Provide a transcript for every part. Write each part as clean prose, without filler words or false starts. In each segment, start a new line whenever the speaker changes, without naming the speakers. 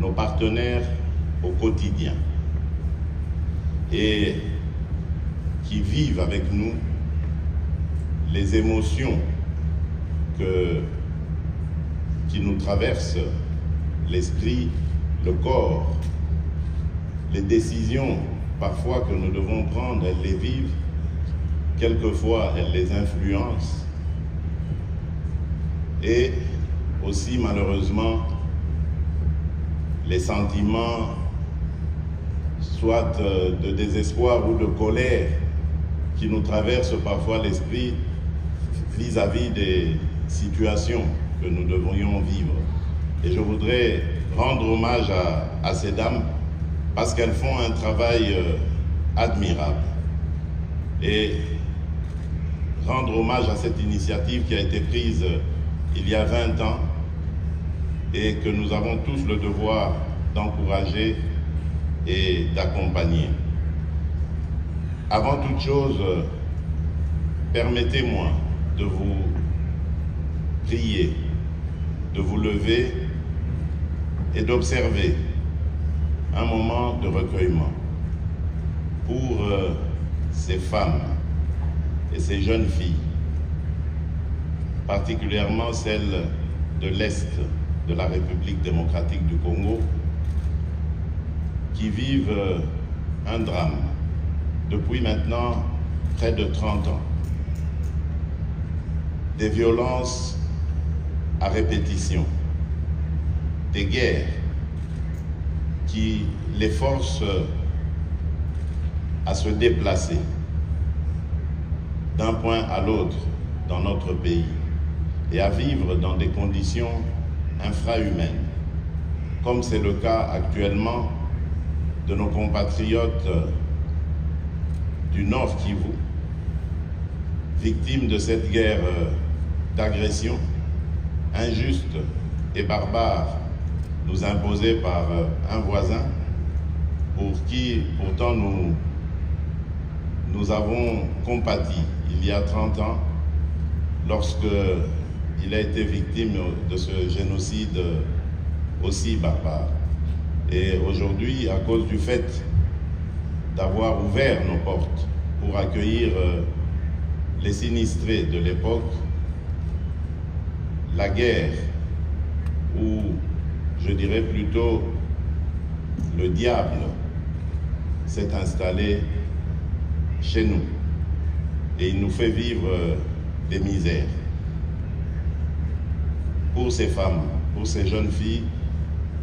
nos partenaires au quotidien et qui vivent avec nous les émotions qui nous traversent l'esprit, le corps, les décisions parfois que nous devons prendre, elles les vivent, quelquefois elles les influencent et aussi malheureusement les sentiments soit de désespoir ou de colère qui nous traversent parfois l'esprit vis-à-vis des situations que nous devrions vivre. Et je voudrais rendre hommage à ces dames parce qu'elles font un travail admirable. Et rendre hommage à cette initiative qui a été prise il y a 20 ans et que nous avons tous le devoir d'encourager et d'accompagner. Avant toute chose, permettez-moi de vous prier, de vous lever et d'observer un moment de recueillement pour ces femmes et ces jeunes filles, particulièrement celles de l'Est de la République démocratique du Congo, qui vivent un drame depuis maintenant près de 30 ans. Des violences à répétition, des guerres qui les forcent à se déplacer d'un point à l'autre dans notre pays et à vivre dans des conditions infrahumaines, comme c'est le cas actuellement de nos compatriotes du Nord Kivu, victimes de cette guerre d'agression injuste et barbare nous imposée par un voisin pour qui pourtant nous avons compati il y a 30 ans lorsque il a été victime de ce génocide aussi barbare. Et aujourd'hui, à cause du fait d'avoir ouvert nos portes pour accueillir les sinistrés de l'époque, la guerre, ou je dirais plutôt le diable, s'est installé chez nous et il nous fait vivre des misères. Pour ces femmes, pour ces jeunes filles,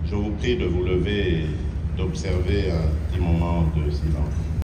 je vous prie de vous lever et d'observer un petit moment de silence.